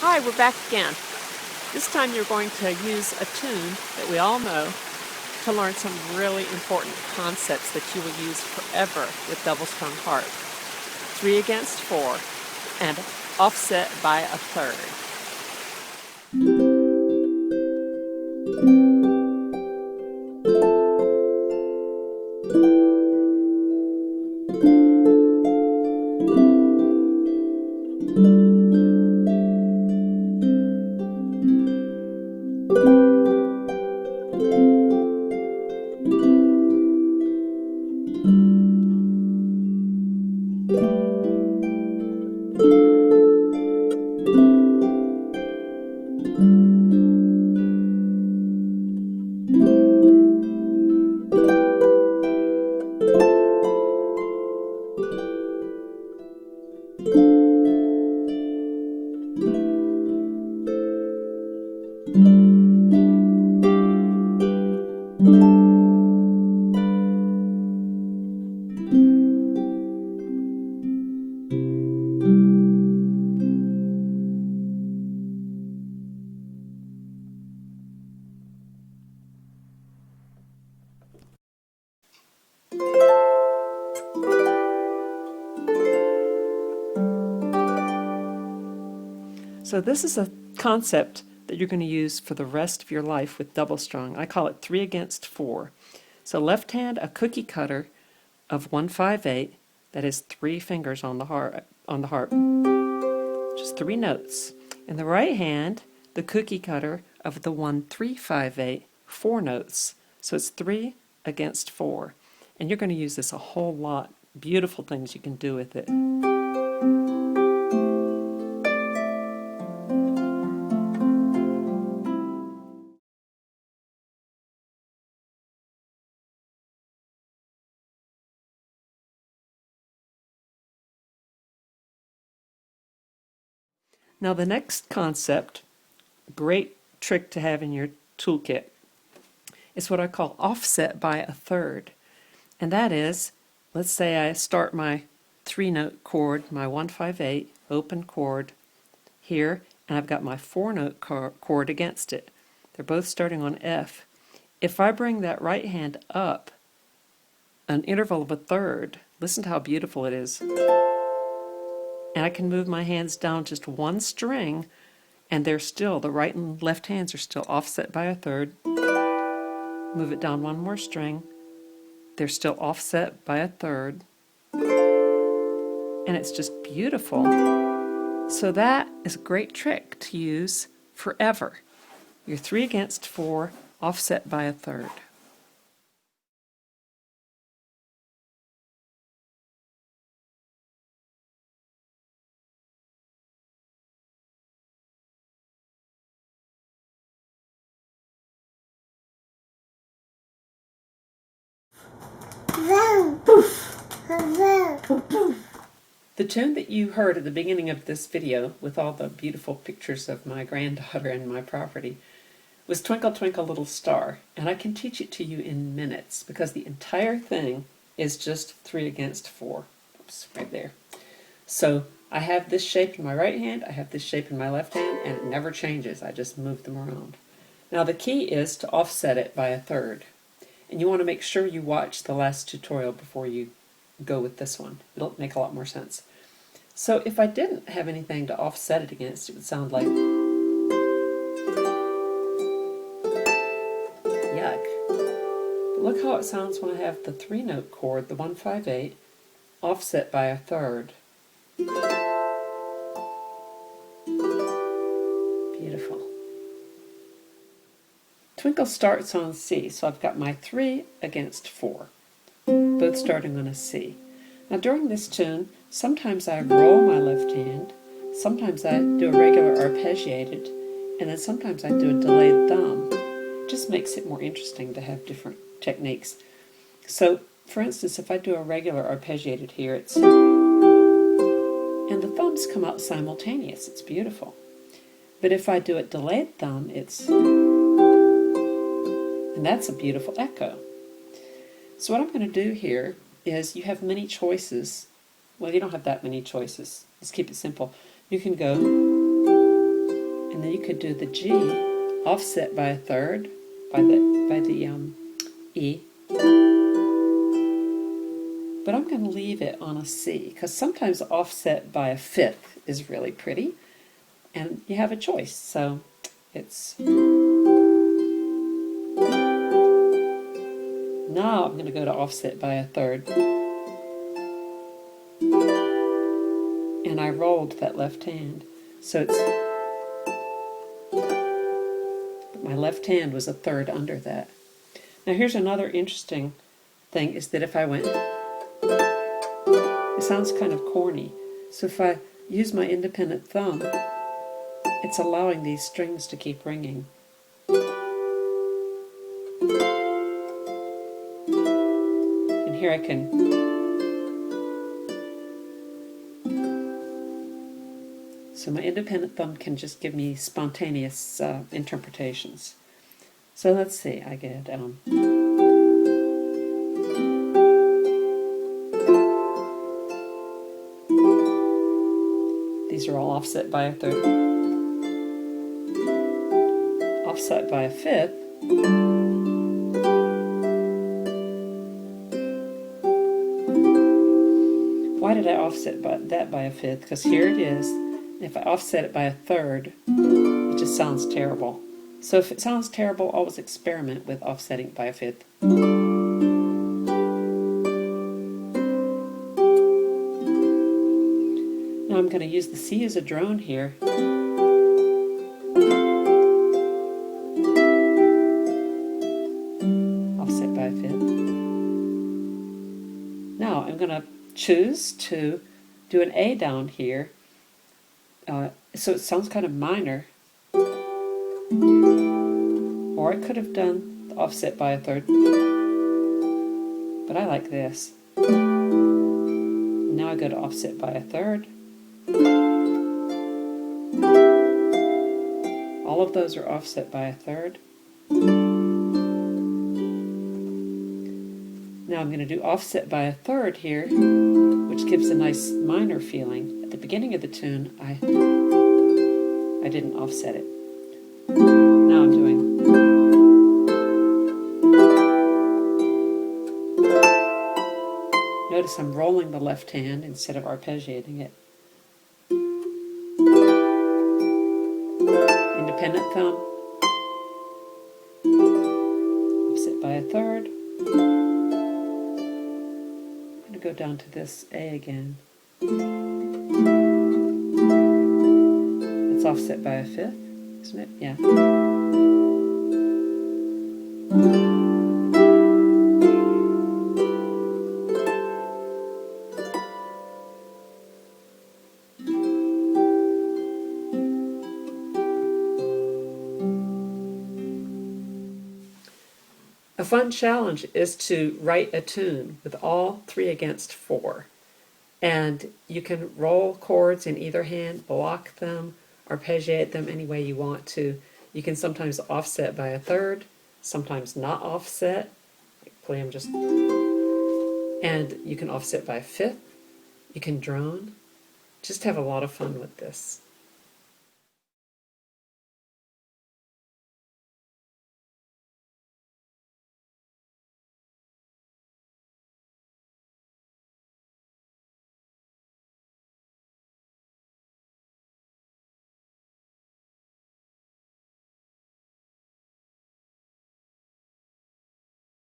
Hi, we're back again. This time you're going to use a tune that we all know to learn some really important concepts that you will use forever with double strung harp. 3 against 4 and offset by a third. So this is a concept that you're going to use for the rest of your life with double strung. I call it 3 against 4. So left hand, a cookie cutter of 1/5/8, that is 3 fingers on the harp, just 3 notes. In the right hand, the cookie cutter of the 1/3/5/8, 4 notes. So it's 3 against 4. And you're going to use this a whole lot. Beautiful things you can do with it. Now the next concept, great trick to have in your toolkit, is what I call offset by a third. And that is, let's say I start my 3-note chord, my 1/5/8 open chord here, and I've got my 4-note chord against it. They're both starting on F. If I bring that right hand up an interval of a third, listen to how beautiful it is. And I can move my hands down just 1 string, and they're still, the right and left hands are still offset by a third. Move it down 1 more string, they're still offset by a third. And it's just beautiful. So that is a great trick to use forever. Your 3 against 4, offset by a third. The tune that you heard at the beginning of this video, with all the beautiful pictures of my granddaughter and my property, was Twinkle, Twinkle, Little Star. And I can teach it to you in minutes because the entire thing is just 3 against 4. Oops, right there. So I have this shape in my right hand, I have this shape in my left hand, and it never changes. I just move them around. Now the key is to offset it by a third. And you want to make sure you watch the last tutorial before you go with this one. It'll make a lot more sense. So if I didn't have anything to offset it against, it would sound like yuck. But look how it sounds when I have the 3-note chord, the 1/5/8, offset by a third. Beautiful. Twinkle starts on C, so I've got my 3 against 4, both starting on a C. Now during this tune, sometimes I roll my left hand, sometimes I do a regular arpeggiated, and then sometimes I do a delayed thumb. It just makes it more interesting to have different techniques. So, for instance, if I do a regular arpeggiated here, it's, and the thumbs come out simultaneous. It's beautiful. But if I do a delayed thumb, it's, and that's a beautiful echo. So what I'm going to do here is, you have many choices. Well, you don't have that many choices. Let's keep it simple. You can go And then you could do the G offset by a third by the E. But I'm going to leave it on a C because sometimes offset by a fifth is really pretty, and you have a choice. So it's now I'm going to go to offset by a third, and I rolled that left hand, so it's my left hand was a third under that. Now here's another interesting thing, is that if I went, it sounds kind of corny, so if I use my independent thumb, it's allowing these strings to keep ringing. And here I can so my independent thumb can just give me spontaneous interpretations. So let's see, I get these are all offset by a third, offset by a fifth, why did I offset that by a fifth? Because here it is. If I offset it by a third, it just sounds terrible. So if it sounds terrible, always experiment with offsetting it by a fifth. Now I'm going to use the C as a drone here. Offset by a fifth. Now I'm going to choose to do an A down here. So it sounds kind of minor. Or I could have done the offset by a third. But I like this. Now I go to offset by a third. All of those are offset by a third. Now I'm going to do offset by a third here, which gives a nice minor feeling. At the beginning of the tune, I didn't offset it. Now I'm doing. Notice I'm rolling the left hand instead of arpeggiating it. Independent thumb. Offset by a third. I'm going to go down to this A again. It's offset by a fifth, isn't it? Yeah. A fun challenge is to write a tune with all 3 against 4. And you can roll chords in either hand, block them, arpeggiate them any way you want to. You can sometimes offset by a third, sometimes not offset, play them just, and you can offset by a fifth, you can drone. Just have a lot of fun with this.